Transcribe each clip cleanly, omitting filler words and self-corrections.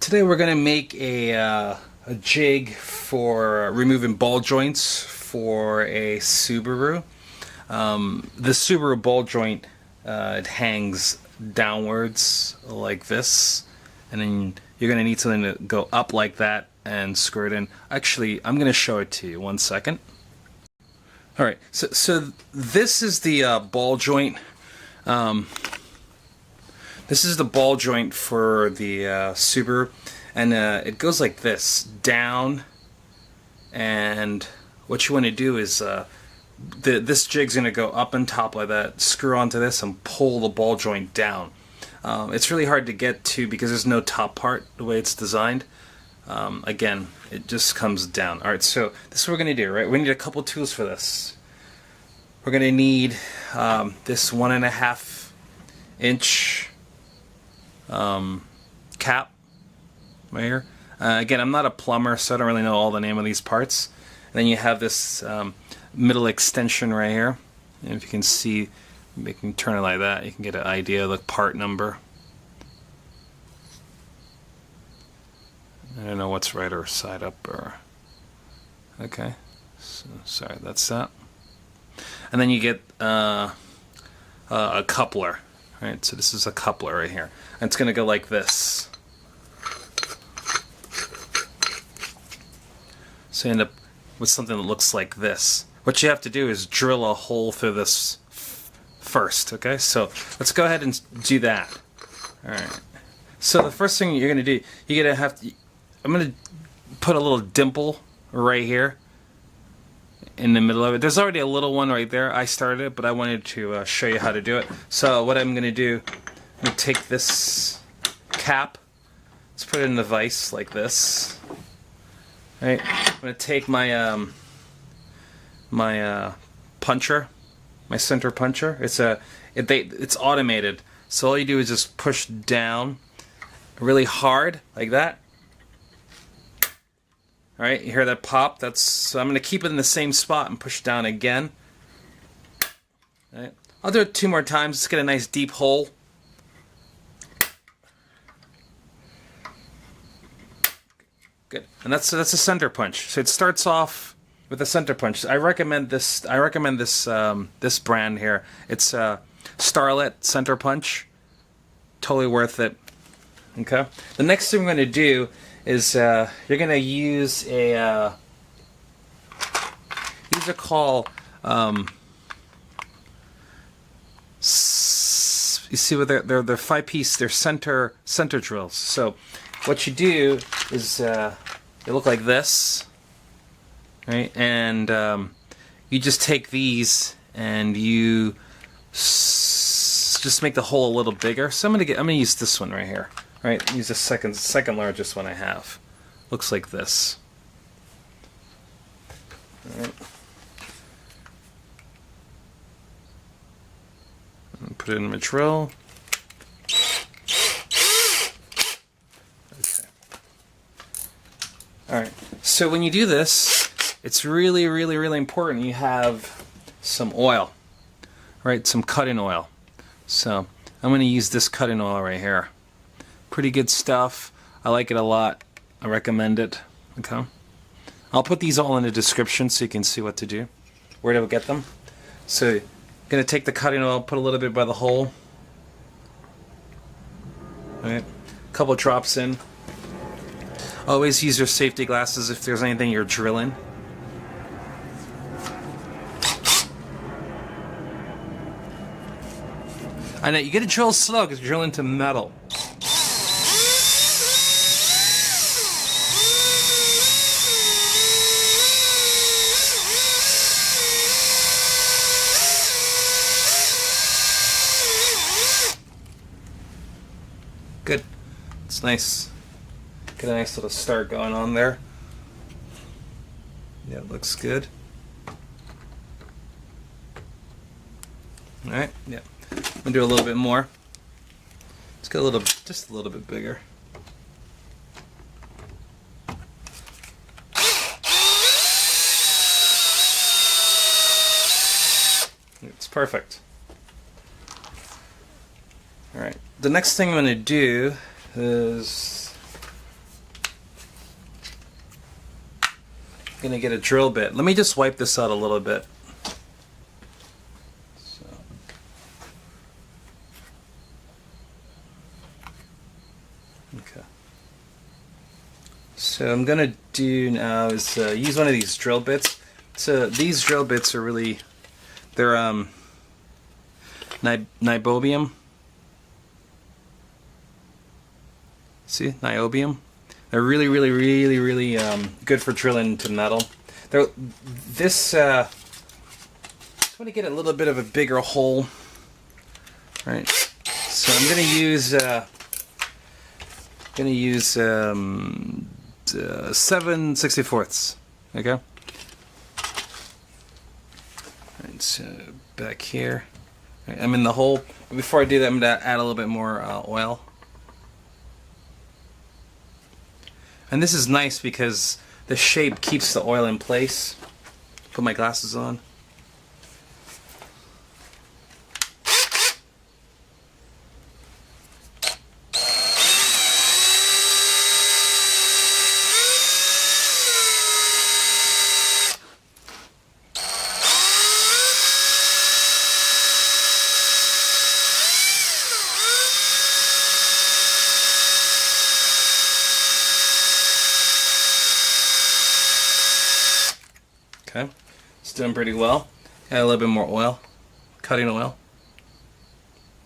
Today we're going to make a jig for removing ball joints for a Subaru. This Subaru ball joint, it hangs downwards like this, and then you're going to need something to go up like that and screw it in. Actually, I'm going to show it to you. 1 second. Alright, so this is the ball joint. This is the ball joint for the Subaru, and it goes like this, down, and what you want to do is this jig's going to go up on top like that, screw onto this, and pull the ball joint down. It's really hard to get to because there's no top part the way it's designed. Again, it just comes down. Alright, so this is what we're going to do, right? We need a couple tools for this. We're going to need this 1.5 inch cap right here. Again, I'm not a plumber, so I don't really know all the name of these parts. And then you have this middle extension right here. And if you can see, you can turn it like that, you can get an idea of the part number. I don't know what's right or side up or... Okay, so, sorry, that's that. And then you get a coupler. Right, so this is a coupler right here. And it's going to go like this. So you end up with something that looks like this. What you have to do is drill a hole through this first, okay? So let's go ahead and do that. Alright. So the first thing you're going to do, you're going to have to... I'm going to put a little dimple right here in the middle of it. There's already a little one right there. I started it, but I wanted to show you how to do it. So what I'm going to do, I'm going to take this cap, let's put it in the vise like this. Right. I'm going to take my puncher, my center puncher. It's automated. So all you do is just push down really hard like that. Alright, you hear that pop? So I'm going to keep it in the same spot and push down again. Alright, I'll do it 2 more times. Let's get a nice deep hole. Good, and that's a center punch. So it starts off with a center punch. I recommend this. This brand here. It's Starrett center punch. Totally worth it. Okay. The next thing we're going to do is you're going to use a these are called you see what they're 5-piece, they're center drills. So what you do is they look like this, right? And you just take these and you just make the hole a little bigger. So I'm gonna use this one right here. Right, use the second largest one I have. Looks like this. All right. Put it in my drill. Okay. All right. So when you do this, it's really important you have some oil, right? Some cutting oil. So I'm going to use this cutting oil right here. Pretty good stuff. I like it a lot. I recommend it. Okay. I'll put these all in the description so you can see what to do, where to get them. So I'm going to take the cutting oil, put a little bit by the hole. All right. A couple drops in. Always use your safety glasses if there's anything you're drilling. I know you got to drill slow because you're drilling into metal. Good. It's nice. Get a nice little start going on there. Yeah, it looks good. Alright, yeah. I'm gonna do a little bit more. Let's get just a little bit bigger. It's perfect. Alright, the next thing I'm going to do is gonna get a drill bit. Let me just wipe this out a little bit. So. Okay. So I'm gonna do now is use one of these drill bits. So these drill bits are really, they're niobium. See, niobium. They're really good for drilling into metal. I want to get a little bit of a bigger hole. All right. So I'm gonna use 7/64. Okay. All right. So back here, right, I'm in the hole. Before I do that, I'm gonna add a little bit more oil. And this is nice because the shape keeps the oil in place. Put my glasses on. Okay, it's doing pretty well. Add a little bit more oil, cutting oil.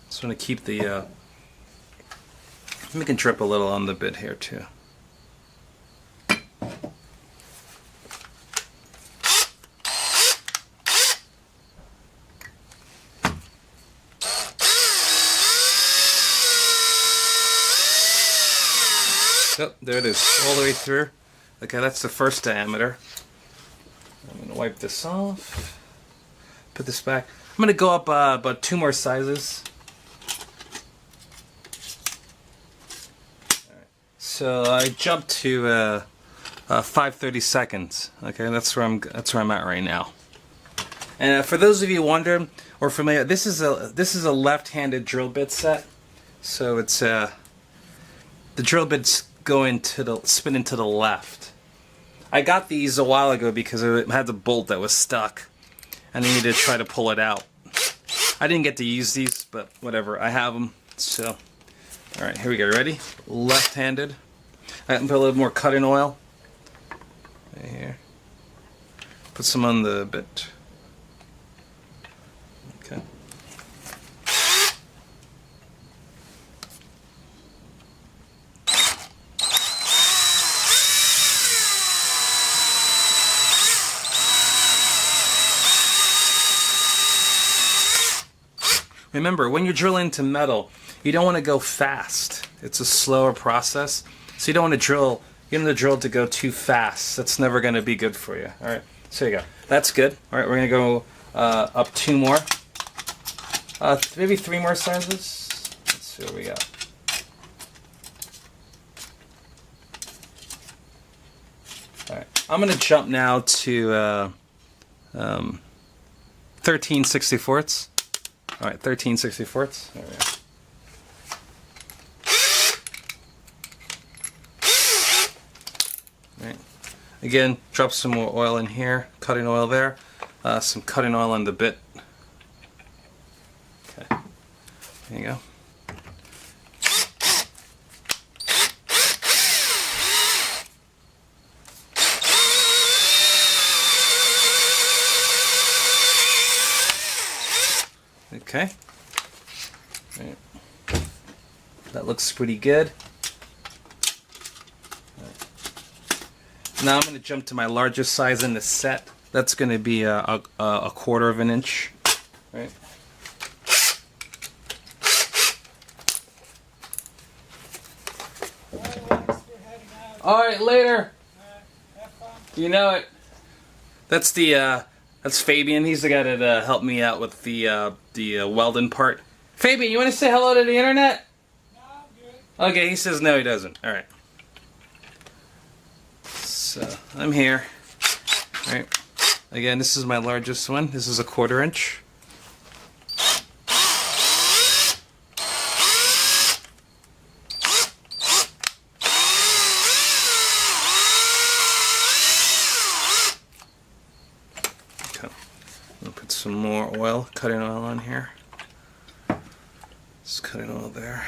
Just want to keep the, we can drip a little on the bit here too. Oh, there it is, all the way through. Okay, that's the first diameter. I'm going to wipe this off, put this back. I'm going to go up about 2 more sizes. All right. So I jumped to 5/32. Okay, that's where I'm at right now. And for those of you wondering or familiar, this is a left-handed drill bit set. So it's the drill bits going to the spinning to the left. I got these a while ago because it had the bolt that was stuck and I needed to try to pull it out. I didn't get to use these, but whatever, I have them. So, alright, here we go. Ready? Left-handed. I can put a little more cutting oil. Right here. Put some on the bit. Okay. Remember, when you're drilling into metal, you don't want to go fast. It's a slower process. So you don't want to drill, you don't want the drill to go too fast. That's never going to be good for you. Alright, so there you go. That's good. Alright, we're going to go up 2 more. Maybe 3 more sizes. Let's see what we got. Alright, I'm going to jump now to 13/64. Alright, 13/64. There we go. Alright. Again, drop some more oil in here, cutting oil there, some cutting oil on the bit. Okay, there you go. Okay. Right. That looks pretty good. Right. Now I'm going to jump to my largest size in the set. That's going to be a 1/4 of an inch. Right. All right, later. You know it. That's the. That's Fabian. He's the guy that helped me out with the Welding part. Fabian, you want to say hello to the internet? No, I'm good. Okay, he says no, he doesn't. All right. So I'm here. All right. Again, this is my largest one. This is a 1/4 inch. some more oil, cutting oil on here. Just cutting oil there.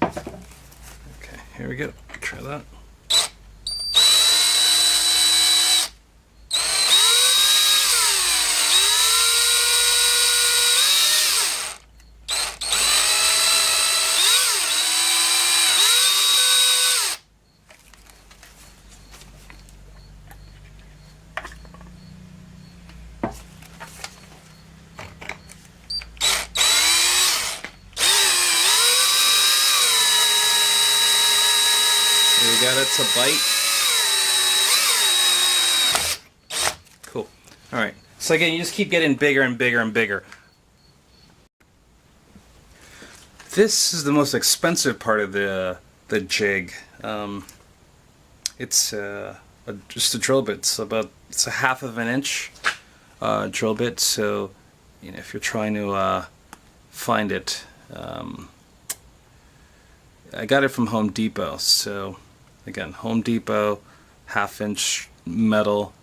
Okay, here we go. Try that. We got it to bite. Cool. Alright. So again, you just keep getting bigger and bigger and bigger. This is the most expensive part of the jig. It's just a drill bit. It's a 1/2 of an inch drill bit. So you know, if you're trying to find it, I got it from Home Depot. So again, Home Depot, 1/2 inch metal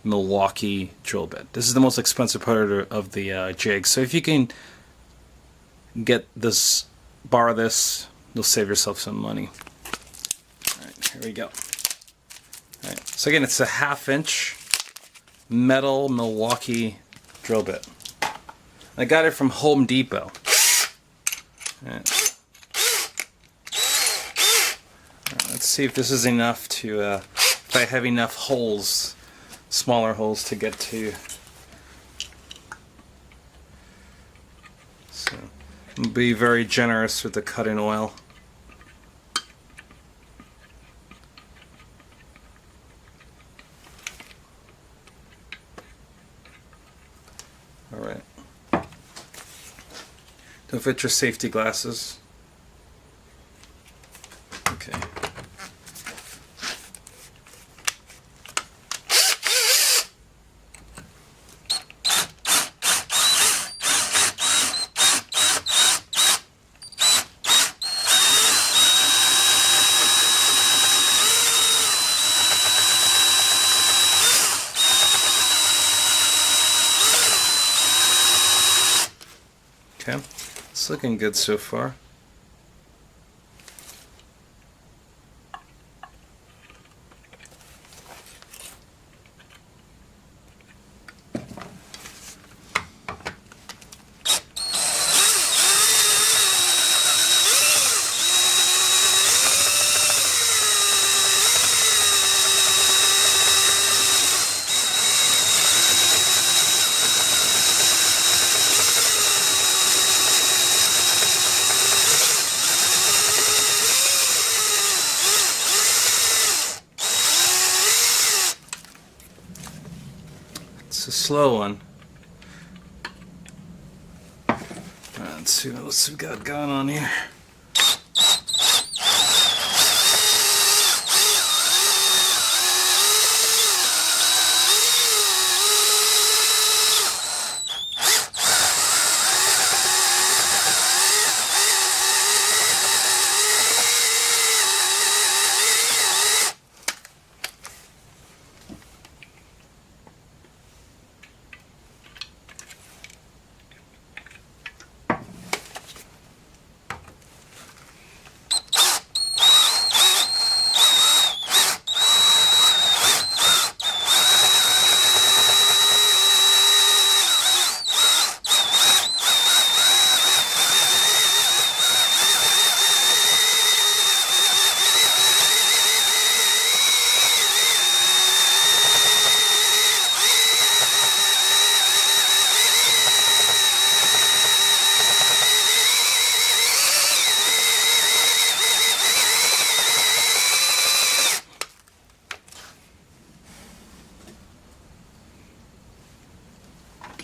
Milwaukee drill bit. This is the most expensive part of the jig. So if you can borrow this, you'll save yourself some money. Alright, here we go. Alright, so again, it's a 1/2 inch metal Milwaukee drill bit. I got it from Home Depot. Alright. Let's see if this is enough to, if I have enough holes, smaller holes to get to. So, I'll be very generous with the cutting oil. Alright. Don't forget your safety glasses. Okay. Okay, it's looking good so far. It's a slow one. Let's see what else we've got going on here.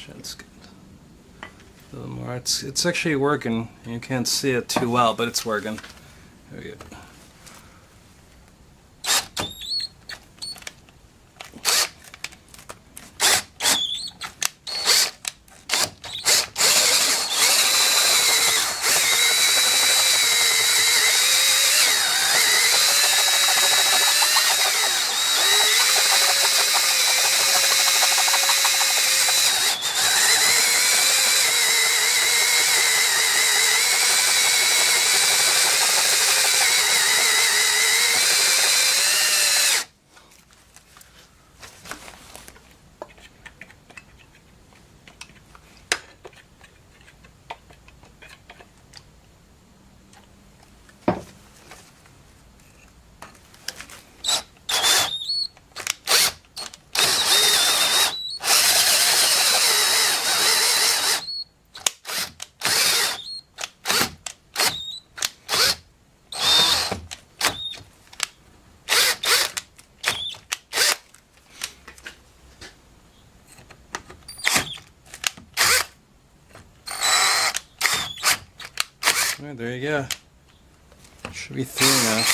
That's good. A little more. It's actually working. You can't see it too well, but it's working. There we go. Alright, there you go. Should be through now.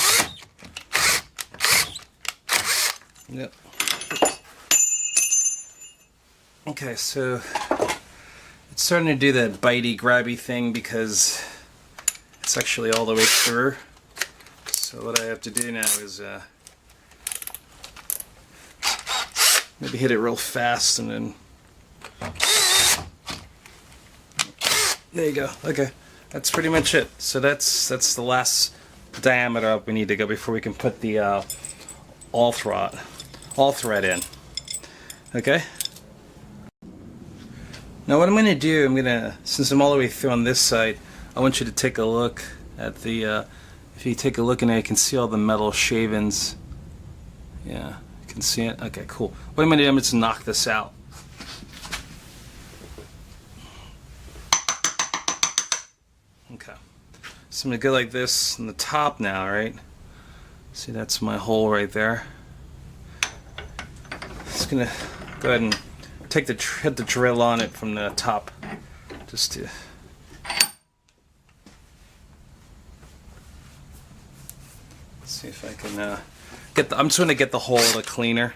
Yep. Okay, so it's starting to do that bitey, grabby thing because it's actually all the way through. So what I have to do now is maybe hit it real fast and then... There you go. Okay, that's pretty much it. So that's the last diameter up we need to go before we can put the all thread in. Okay. Now what I'm going to do, since I'm all the way through on this side, I want you to take a look at the, if you take a look in there, you can see all the metal shavings. Yeah, you can see it? Okay, cool. What I'm going to do, I'm just knock this out. Okay. So I'm going to go like this on the top now, right? See, that's my hole right there. Just going to go ahead and hit the drill on it from the top, just to see if I can I'm just going to get the hole a little cleaner.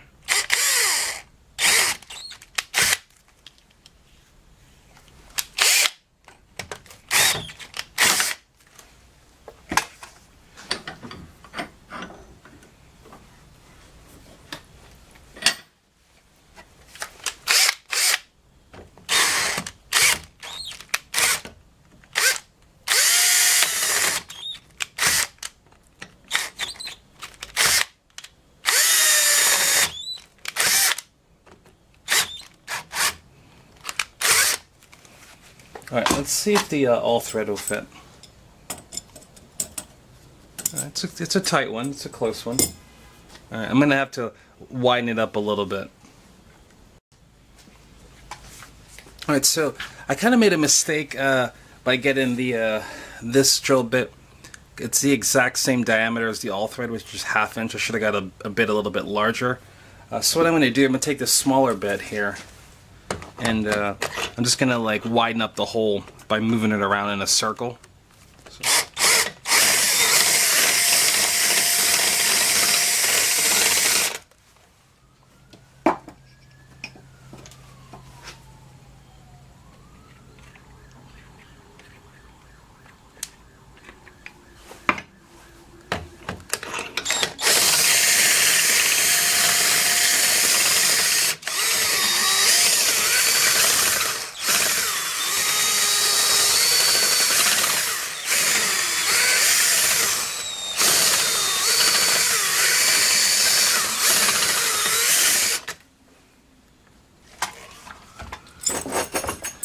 Alright, let's see if the all thread will fit. It's a tight one, it's a close one. Alright, I'm going to have to widen it up a little bit. Alright, so I kind of made a mistake by getting the this drill bit. It's the exact same diameter as the all thread, which is 1/2 inch. I should have got a bit a little bit larger. So what I'm going to do, I'm going to take this smaller bit here, and I'm just going to like widen up the hole by moving it around in a circle. So.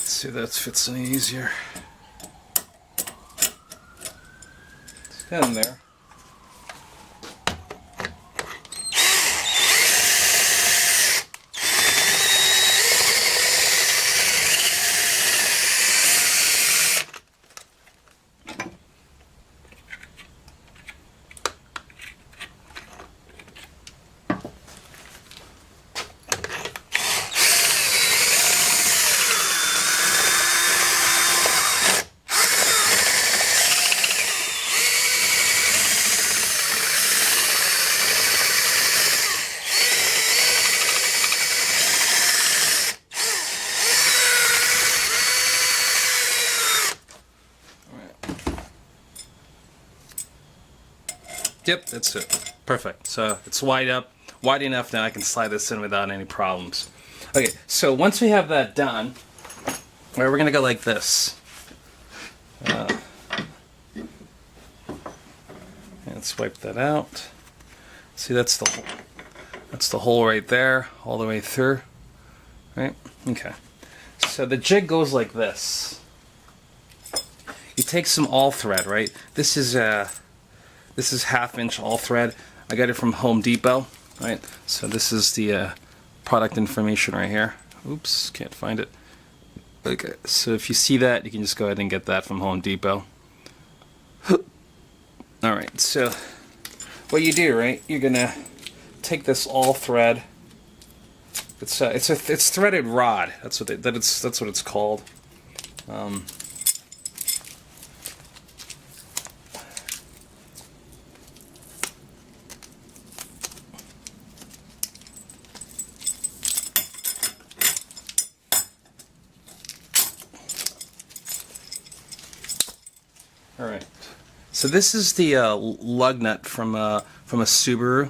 See if that fits any easier. It's got in there. Yep, that's it. Perfect. So it's wide enough now I can slide this in without any problems. Okay, so once we have that done, we're going to go like this. Let's wipe that out. See, that's the hole right there, all the way through. Right? Okay. So the jig goes like this. You take some all thread, right? This is 1/2 inch all thread. I got it from Home Depot, right? So this is the product information right here. Oops, can't find it. Okay, so if you see that, you can just go ahead and get that from Home Depot. Alright, so what you do, right? You're gonna take this all thread. It's threaded rod. That's what it's called. So this is the lug nut from a Subaru.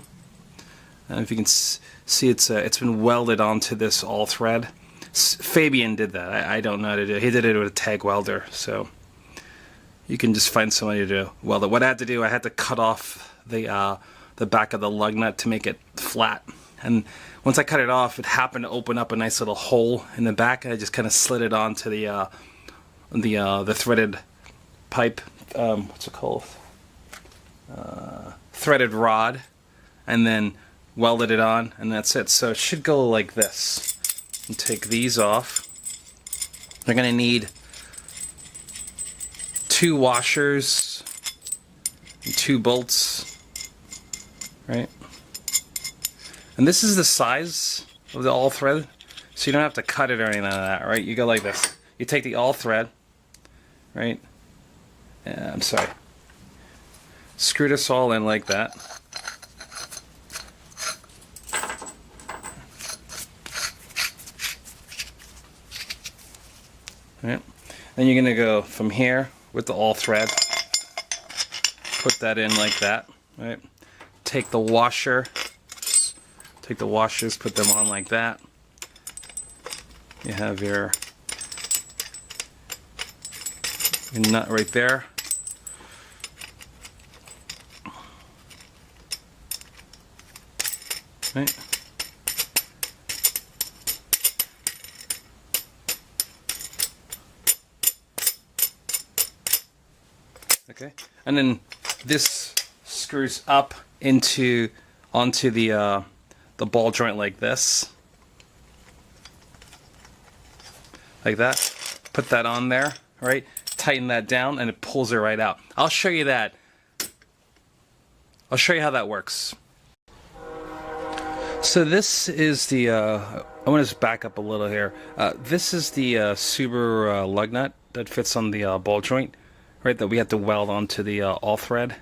If you can see, it's been welded onto this all thread. Fabian did that. I don't know how to do it. He did it with a TAG welder, so you can just find somebody to weld it. What I had to do, I had to cut off the back of the lug nut to make it flat. And once I cut it off, it happened to open up a nice little hole in the back, and I just kind of slid it onto the threaded pipe. What's it called? Threaded rod, and then welded it on, and that's it. So it should go like this. And take these off. They're going to need 2 washers and 2 bolts, right? And this is the size of the all thread, so you don't have to cut it or anything like that, right? You go like this. You take the all thread, right? I'm sorry. Screw this all in like that. Right. Then you're going to go from here with the all thread, put that in like that, right? Take the washers, put them on like that. You have your nut right there. Right. Okay, and then this screws up onto the ball joint like this, like that. Put that on there, right? Tighten that down, and it pulls it right out. I'll show you that. I'll show you how that works. So this is the. I want to just back up a little here. This is the Subaru lug nut that fits on the ball joint. Right, that we have to weld onto the all thread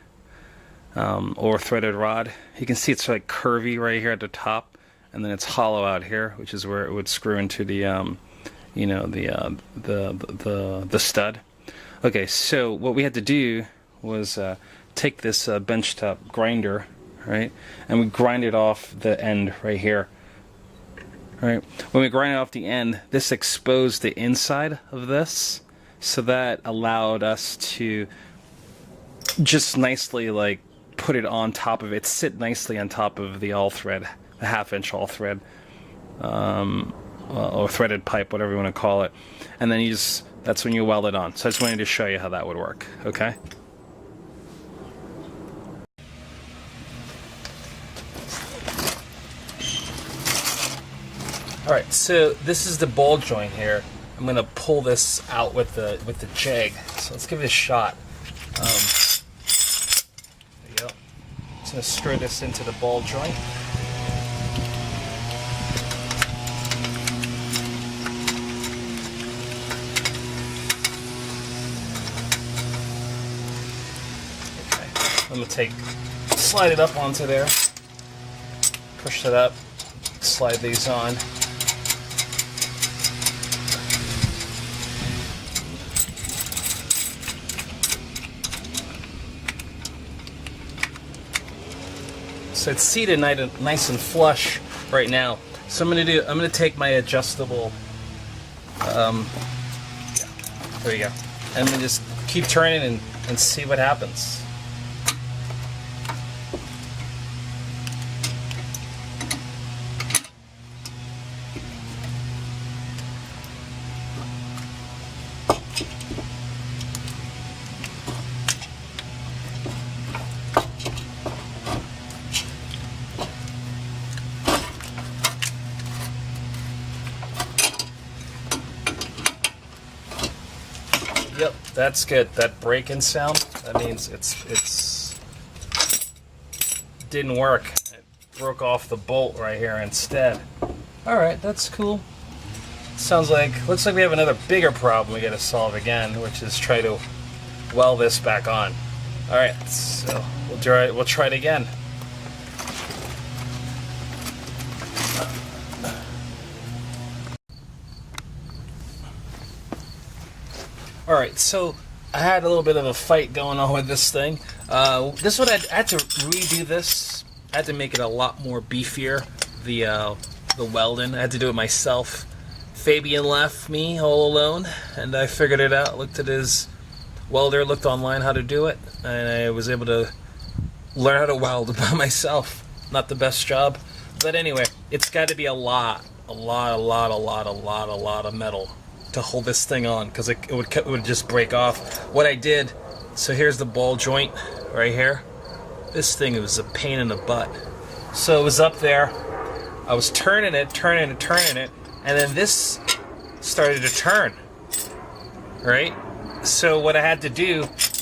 or threaded rod. You can see it's like curvy right here at the top, and then it's hollow out here, which is where it would screw into the the stud. Okay, so what we had to do was take this benchtop grinder, right, and we grind it off the end right here. Right, when we grind it off the end, this exposed the inside of this. So that allowed us to just nicely like put it on top of it, sit nicely on top of the all thread, the 1/2-inch all thread, or threaded pipe, whatever you want to call it. And then that's when you weld it on. So I just wanted to show you how that would work, okay? Alright, so this is the ball joint here. I'm going to pull this out with the jag. So let's give it a shot. There you go. Just going to screw this into the ball joint. Okay. I'm going to slide it up onto there. Push it up. Slide these on. So it's seated nice and flush right now. So I'm gonna take my adjustable, there you go. And I'm gonna just keep turning and see what happens. Yep, that's good. That break-in sound, that means it's didn't work. It broke off the bolt right here instead. Alright, that's cool. Looks like we have another bigger problem we gotta solve again, which is try to weld this back on. Alright, so we'll try it again. Alright, so I had a little bit of a fight going on with this thing. This one I had to redo this. I had to make it a lot more beefier. The Welding. I had to do it myself. Fabian left me all alone, and I figured it out. Looked at his welder, looked online how to do it, and I was able to learn how to weld by myself. Not the best job, but anyway, it's got to be a lot of metal to hold this thing on, because it would just break off. What I did, so here's the ball joint right here. This thing was a pain in the butt. So it was up there. I was turning it, and then this started to turn. Right? So what I had to do,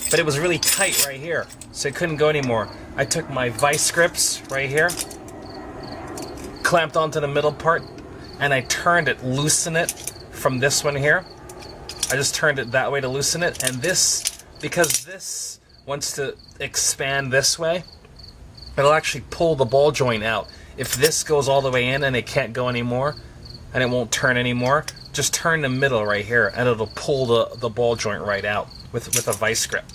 but it was really tight right here, so it couldn't go anymore. I took my vice grips right here, clamped onto the middle part, and I turned it, loosen it from this one here. I just turned it that way to loosen it, and this, because this wants to expand this way, it'll actually pull the ball joint out. If this goes all the way in and it can't go anymore, and it won't turn anymore, just turn the middle right here, and it'll pull the ball joint right out with a vice grip.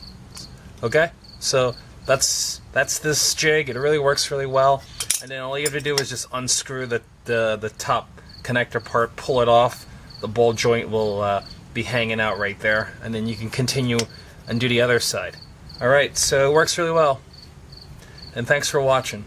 Okay? So that's this jig. It really works really well. And then all you have to do is just unscrew the top connector part, pull it off. The ball joint will be hanging out right there, and then you can continue and do the other side. Alright, so it works really well. And thanks for watching.